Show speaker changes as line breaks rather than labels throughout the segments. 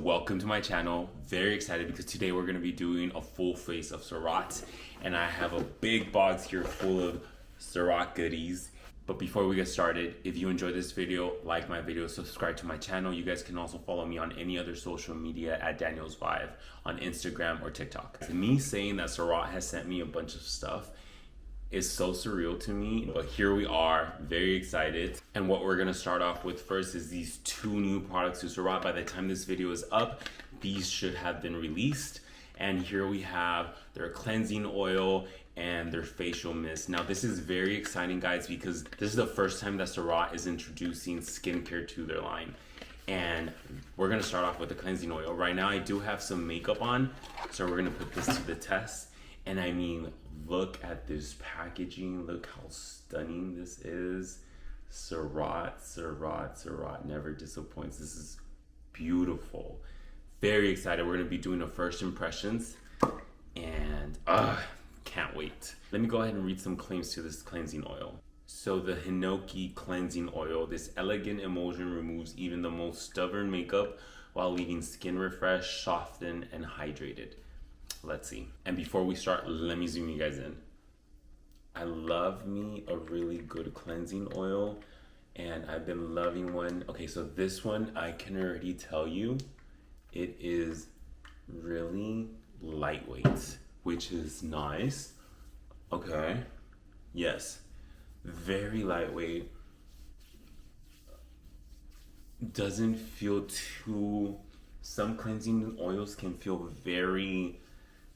welcome to my channel. Very excited because today we're going to be doing a full face of Surratt, and I have a big box here full of Surratt goodies. But before we get started, if you enjoyed this video, like my video, subscribe to my channel. You guys can also follow me on any other social media at Danieslvibe on Instagram or TikTok. Me saying that Surratt has sent me a bunch of stuff is so surreal to me, but here we are, very excited. And what we're gonna start off with first is these two new products to Surratt. By the time this video is up, these should have been released. And here we have their cleansing oil and their facial mist. Now this is very exciting, guys, because this is the first time that Surratt is introducing skincare to their line. And we're gonna start off with the cleansing oil. Right now I do have some makeup on, so we're gonna put this to the test. And I mean, look at this packaging. Look how stunning this is. Surratt, Surratt, Surratt never disappoints. This is beautiful. Very excited. We're gonna be doing a first impressions and can't wait. Let me go ahead and read some claims to this cleansing oil. So the HINOKI cleansing oil, this elegant emulsion removes even the most stubborn makeup while leaving skin refreshed, softened, and hydrated. Let's see. And before we start, let me zoom you guys in. I love me a really good cleansing oil, and I've been loving one. Okay, so this one, I can already tell you, it is really lightweight, which is nice. Okay, yes, very lightweight. Doesn't feel too, some cleansing oils can feel very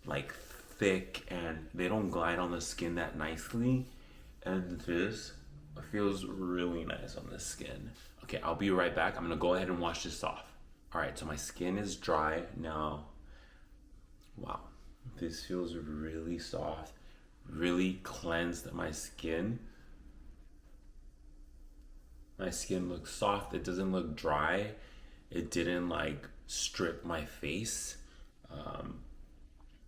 like thick and they don't glide on the skin that nicely, and this feels really nice on the skin. Okay, I'll be right back. I'm gonna go ahead and wash this off. All right, so my skin is dry now. Wow, this feels really soft, really cleansed my skin. My skin looks soft. It doesn't look dry. It didn't like strip my face.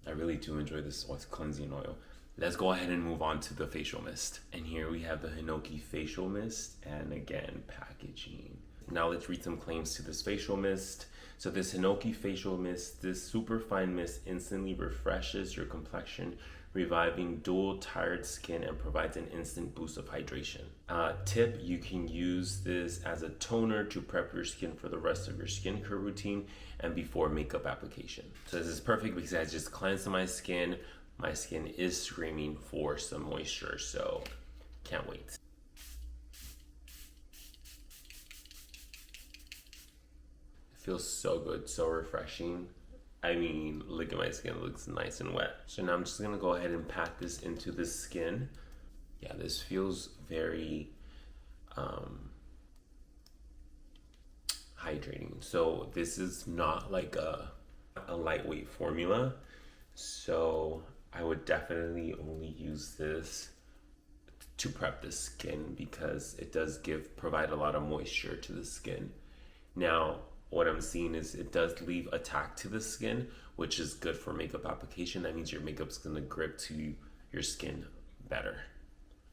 I really do enjoy this cleansing oil. Let's go ahead and move on to the facial mist. And here we have the HINOKI facial mist, and again, packaging. Now let's read some claims to this facial mist. So this HINOKI facial mist, this super fine mist instantly refreshes your complexion, reviving dull, tired skin and provides an instant boost of hydration. Tip, you can use this as a toner to prep your skin for the rest of your skincare routine and before makeup application. So this is perfect because I just cleansed my skin. My skin is screaming for some moisture, so can't wait. It feels so good, so refreshing. I mean, look at my skin, it looks nice and wet. So now I'm just gonna go ahead and pat this into the skin. Yeah, this feels very hydrating. So this is not like a lightweight formula. So I would definitely only use this to prep the skin because it does provide a lot of moisture to the skin. Now, what I'm seeing is it does leave a tack to the skin, which is good for makeup application. That means your makeup's gonna grip to your skin better.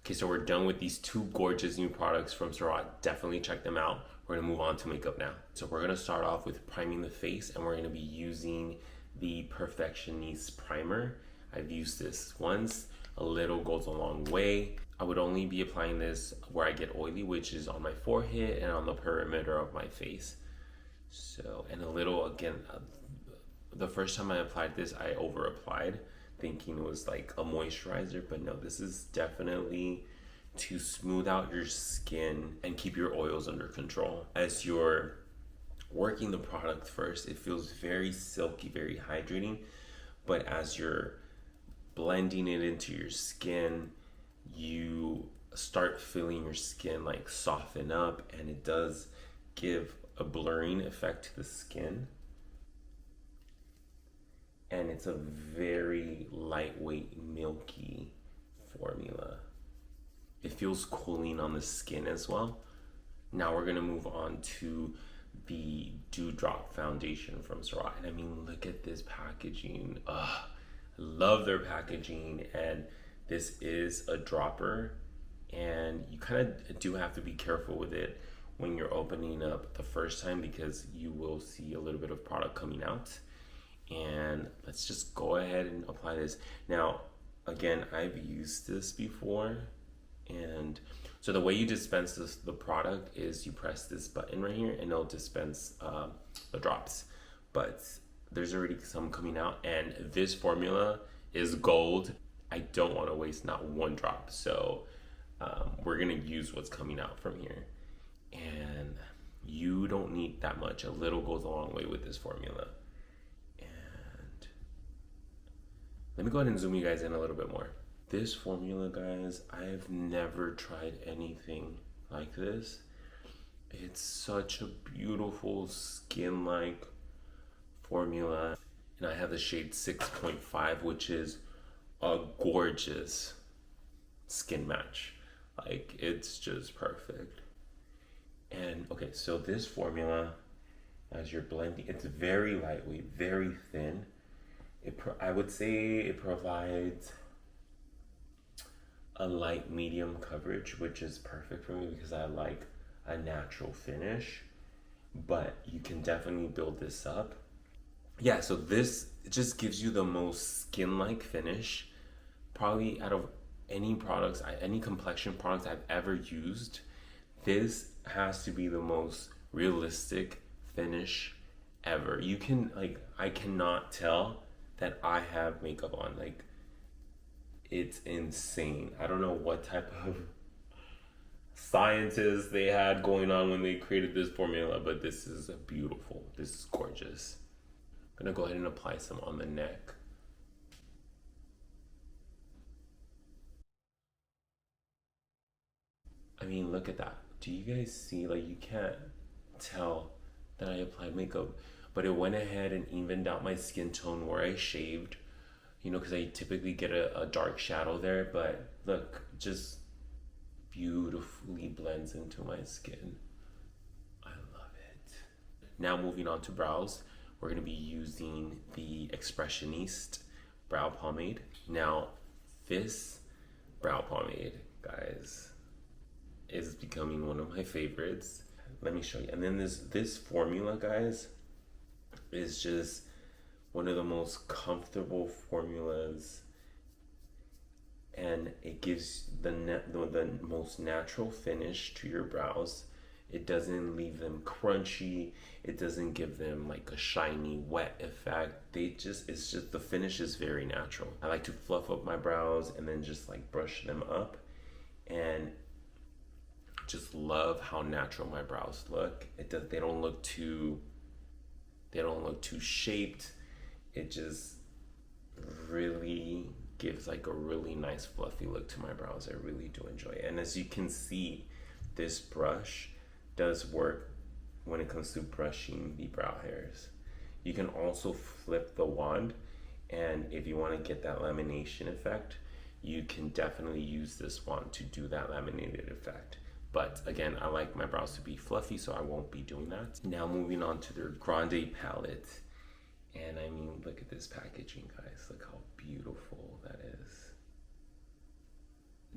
Okay, so we're done with these two gorgeous new products from Surratt. Definitely check them out. We're gonna move on to makeup now. So we're gonna start off with priming the face, and we're gonna be using the Perfectioniste Primer. I've used this once. A little goes a long way. I would only be applying this where I get oily, which is on my forehead and on the perimeter of my face. So, and a little, again, the first time I applied this, I over applied, thinking it was like a moisturizer, but no, this is definitely to smooth out your skin and keep your oils under control. As you're working the product first, it feels very silky, very hydrating, but as you're blending it into your skin, you start feeling your skin like soften up, and it does give a blurring effect to the skin, and it's a very lightweight, milky formula. It feels cooling on the skin as well. Now we're gonna move on to the Dewdrop foundation from Surratt, and I mean, look at this packaging. I love their packaging, and this is a dropper, and you kind of do have to be careful with it when you're opening up the first time because you will see a little bit of product coming out. And let's just go ahead and apply this. Now, again, I've used this before, and so the way you dispense the product is you press this button right here and it'll dispense the drops. But there's already some coming out, and this formula is gold. I don't want to waste not one drop, so we're gonna use what's coming out from here. And you don't need that much. A little goes a long way with this formula. And let me go ahead and zoom you guys in a little bit more. This formula, guys, I've never tried anything like this. It's such a beautiful skin-like formula. And I have the shade 6.5, which is a gorgeous skin match. Like, it's just perfect. And okay, so this formula, as you're blending, it's very lightweight, very thin. I would say it provides a light medium coverage, which is perfect for me because I like a natural finish, but you can definitely build this up. Yeah, so this just gives you the most skin-like finish, probably out of any products, any complexion products I've ever used. This has to be the most realistic finish ever. You can, like, I cannot tell that I have makeup on. Like, it's insane. I don't know what type of sciences they had going on when they created this formula, but this is beautiful. This is gorgeous. I'm gonna go ahead and apply some on the neck. I mean, look at that. Do you guys see? Like, you can't tell that I applied makeup, but it went ahead and evened out my skin tone where I shaved, you know, because I typically get a dark shadow there, but look, just beautifully blends into my skin. I love it. Now moving on to brows, we're gonna be using the Expressioniste brow pomade. Now, this brow pomade, guys, is becoming one of my favorites. Let me show you. And then this formula, guys, is just one of the most comfortable formulas, and it gives the most natural finish to your brows. It doesn't leave them crunchy. It doesn't give them like a shiny, wet effect. It's just the finish is very natural. I like to fluff up my brows and then just like brush them up, and just love how natural my brows look. They don't look too shaped. It just really gives like a really nice fluffy look to my brows. I really do enjoy it. And as you can see, this brush does work when it comes to brushing the brow hairs. You can also flip the wand, and if you want to get that lamination effect, you can definitely use this wand to do that laminated effect. But again, I like my brows to be fluffy, so I won't be doing that. Now moving on to their Grande Palette. And I mean, look at this packaging, guys. Look how beautiful that is.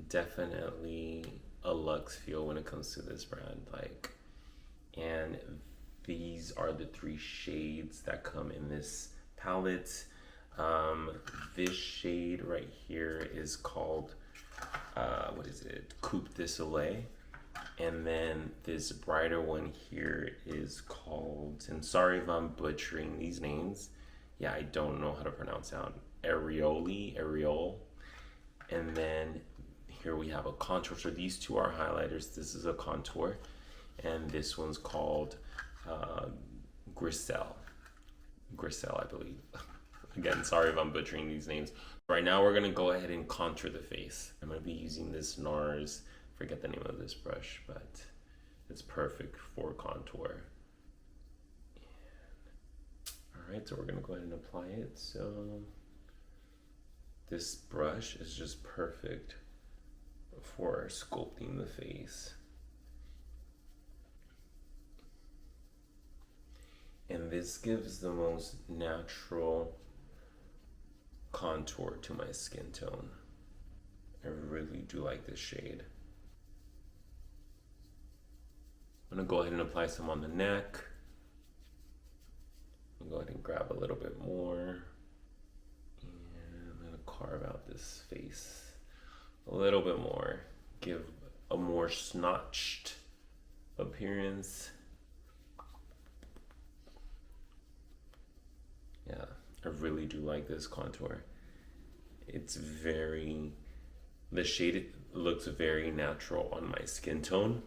Definitely a luxe feel when it comes to this brand. Like, and these are the 3 shades that come in this palette. This shade right here is called, what is it? Coupe de Soleil. And then this brighter one here is called, and sorry if I'm butchering these names. Yeah, I don't know how to pronounce it. Areole. And then here we have a contour. So these 2 are highlighters. This is a contour. And this one's called Griselle, I believe. Again, sorry if I'm butchering these names. Right now, we're gonna go ahead and contour the face. I'm gonna be using this NARS, forget the name of this brush, but it's perfect for contour. All right, so we're gonna go ahead and apply it. So this brush is just perfect for sculpting the face. And this gives the most natural contour to my skin tone. I really do like this shade. I'm gonna go ahead and apply some on the neck. I'm gonna go ahead and grab a little bit more. And I'm gonna carve out this face a little bit more. Give a more snatched appearance. Yeah, I really do like this contour. It's very, the shade looks very natural on my skin tone.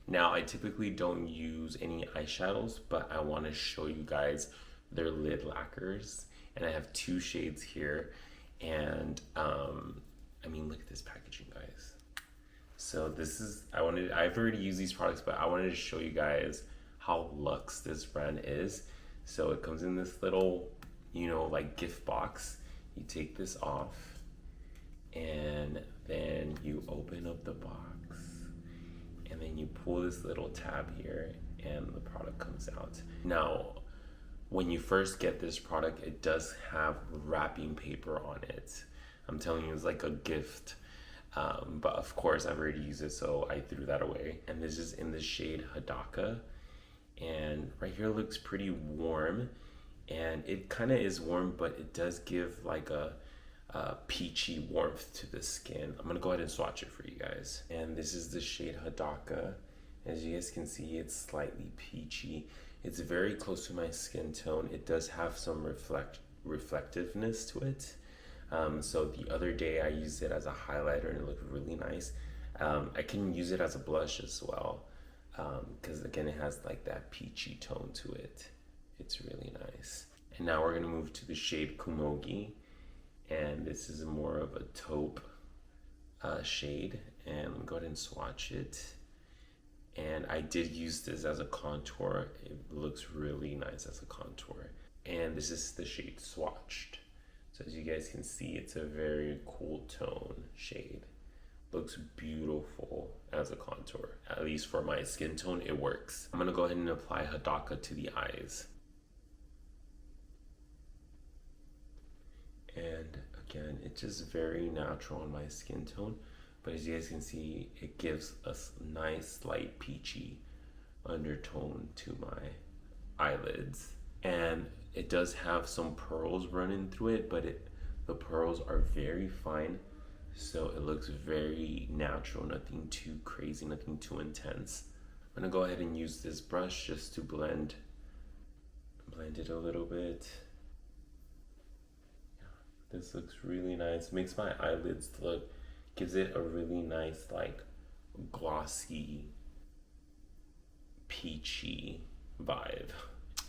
Now, I typically don't use any eyeshadows, but I want to show you guys their lid lacquers. And I have 2 shades here. And I mean, look at this packaging, guys. So this is, I've already used these products, but I wanted to show you guys how luxe this brand is. So it comes in this little, you know, like gift box. You take this off and then you open up the box and then you pull this little tab here and the product comes out. Now, when you first get this product, it does have wrapping paper on it. I'm telling you, it's like a gift. But of course, I've already used it, so I threw that away. And this is in the shade Hadaka. And right here looks pretty warm. And it kind of is warm, but it does give like a peachy warmth to the skin. I'm gonna go ahead and swatch it for you guys. And this is the shade Hadaka. As you guys can see, it's slightly peachy. It's very close to my skin tone. It does have some reflectiveness to it. So the other day I used it as a highlighter and it looked really nice. I can use it as a blush as well, because again, it has like that peachy tone to it. It's really nice. And now we're gonna move to the shade Kumogi. And this is more of a taupe shade. And let me go ahead and swatch it. And I did use this as a contour. It looks really nice as a contour. And this is the shade Swatched. So as you guys can see, it's a very cool tone shade. Looks beautiful as a contour. At least for my skin tone, it works. I'm gonna go ahead and apply Hadaka to the eyes. And again, it's just very natural on my skin tone. But as you guys can see, it gives a nice light peachy undertone to my eyelids. And it does have some pearls running through it, but the pearls are very fine. So it looks very natural, nothing too crazy, nothing too intense. I'm gonna go ahead and use this brush just to blend it a little bit. Yeah, this looks really nice. Makes my eyelids look, gives it a really nice, like glossy, peachy vibe.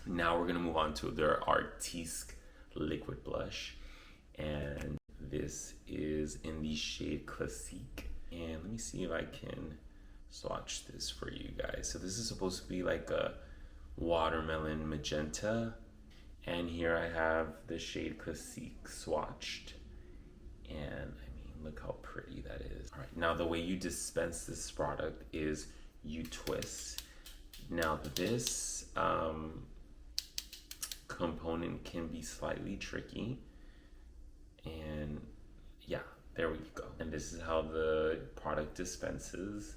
Now we're gonna move on to their Artistique Liquid Blush. And this is in the shade Classique. And let me see if I can swatch this for you guys. So this is supposed to be like a watermelon magenta. And here I have the shade Classique swatched. And I mean, look how pretty that is. All right, now the way you dispense this product is you twist. Now this component can be slightly tricky. And yeah, there we go. And this is how the product dispenses.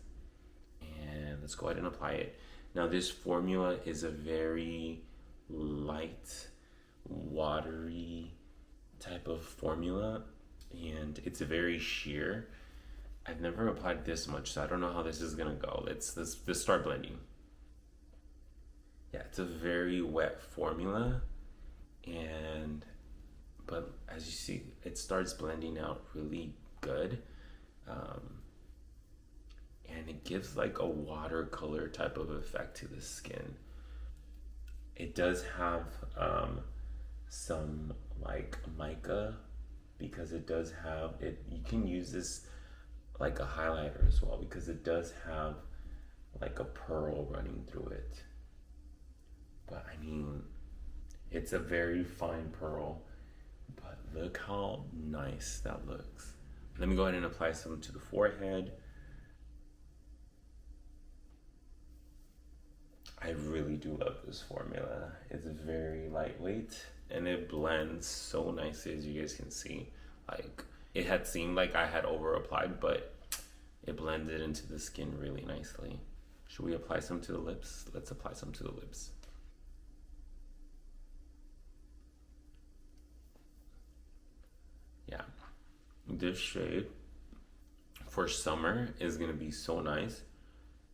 And let's go ahead and apply it. Now this formula is a very light, watery type of formula. And it's very sheer. I've never applied this much, so I don't know how this is gonna go. Let's start blending. Yeah, it's a very wet formula. But as you see, it starts blending out really good. And it gives like a watercolor type of effect to the skin. It does have some like mica, because it does have it. You can use this like a highlighter as well, because it does have like a pearl running through it. But I mean, it's a very fine pearl, but look how nice that looks. Let me go ahead and apply some to the forehead. I really do love this formula. It's very lightweight and it blends so nicely, as you guys can see. Like, it had seemed like I had over applied, but it blended into the skin really nicely. Should we apply some to the lips? Let's apply some to the lips. Yeah, this shade for summer is gonna be so nice.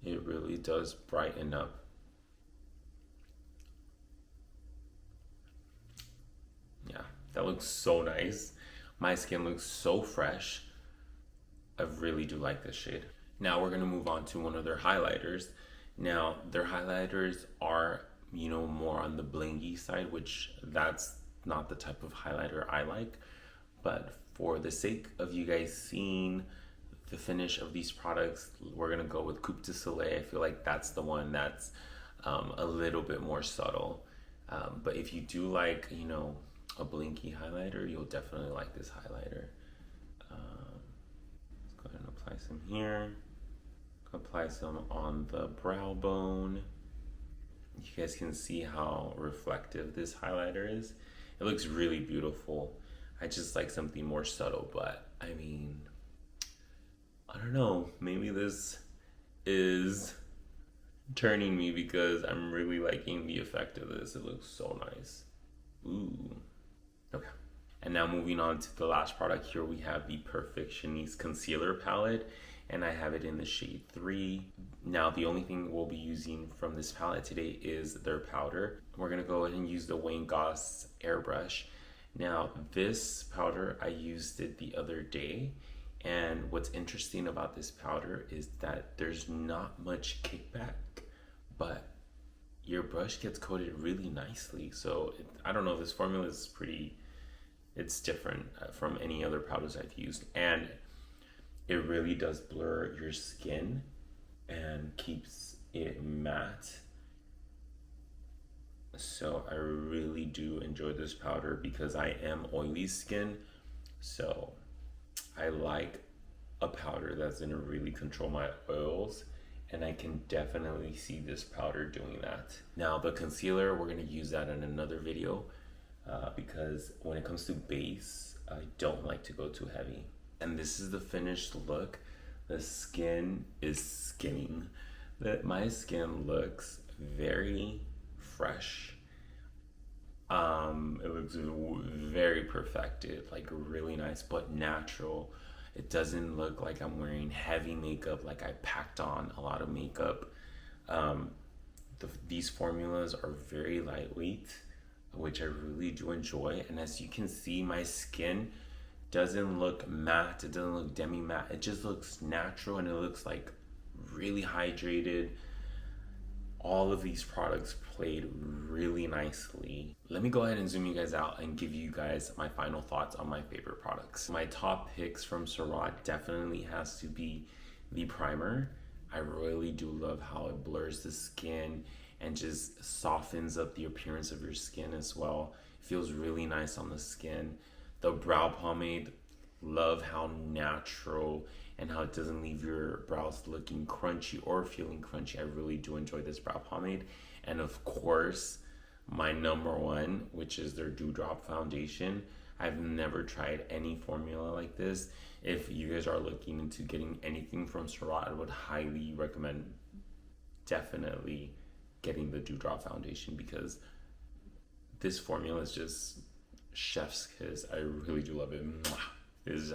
It really does brighten up. Yeah, that looks so nice. My skin looks so fresh. I really do like this shade. Now we're gonna move on to one of their highlighters. Now their highlighters are, you know, more on the blingy side, which that's not the type of highlighter I like. But for the sake of you guys seeing the finish of these products, we're gonna go with Coupe de Soleil. I feel like that's the one that's a little bit more subtle. But if you do like, you know, a blinky highlighter, you'll definitely like this highlighter. Let's go ahead and apply some here. Apply some on the brow bone. You guys can see how reflective this highlighter is. It looks really beautiful. I just like something more subtle, but I mean, I don't know, maybe this is turning me because I'm really liking the effect of this. It looks so nice. Ooh. Okay. And now moving on to the last product, here we have the Perfectioniste Concealer Palette, and I have it in the shade 3. Now the only thing we'll be using from this palette today is their powder. We're gonna go ahead and use the Wayne Goss airbrush. Now this powder, I used it the other day, and what's interesting about this powder is that there's not much kickback, but your brush gets coated really nicely. So I don't know, this formula is it's different from any other powders I've used, and it really does blur your skin and keeps it matte. So I really do enjoy this powder because I am oily skin. So I like a powder that's gonna really control my oils, and I can definitely see this powder doing that. Now the concealer, we're gonna use that in another video because when it comes to base, I don't like to go too heavy. And this is the finished look. The skin is skinning. My skin looks very fresh. It looks very perfected, like really nice, but natural. It doesn't look like I'm wearing heavy makeup, like I packed on a lot of makeup. These formulas are very lightweight, which I really do enjoy. And as you can see, my skin doesn't look matte, it doesn't look demi matte, it just looks natural, and it looks like really hydrated. All of these products played really nicely. Let me go ahead and zoom you guys out and give you guys my final thoughts on my favorite products. My top picks from Surratt definitely has to be the primer. I really do love how it blurs the skin and just softens up the appearance of your skin as well. It feels really nice on the skin. The brow pomade, love how natural and how it doesn't leave your brows looking crunchy or feeling crunchy. I really do enjoy this brow pomade. And of course, my number one, which is their Dewdrop foundation. I've never tried any formula like this. If you guys are looking into getting anything from Surratt, I would highly recommend definitely getting the Dewdrop foundation, because this formula is just chef's kiss. I really do love it.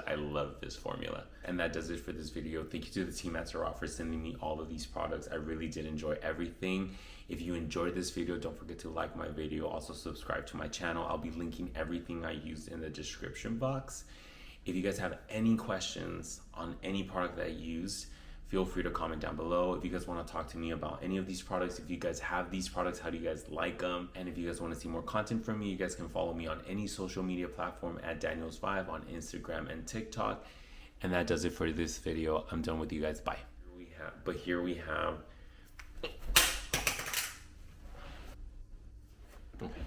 I love this formula. And that does it for this video. Thank you to the team at Surratt for sending me all of these products. I really did enjoy everything. If you enjoyed this video, don't forget to like my video. Also subscribe to my channel. I'll be linking everything I used in the description box. If you guys have any questions on any product that I used, feel free to comment down below. If you guys want to talk to me about any of these products, if you guys have these products, how do you guys like them? And if you guys want to see more content from me, you guys can follow me on any social media platform at Danieslvibe on Instagram and TikTok. And that does it for this video. I'm done with you guys. Bye. Here we have. Okay.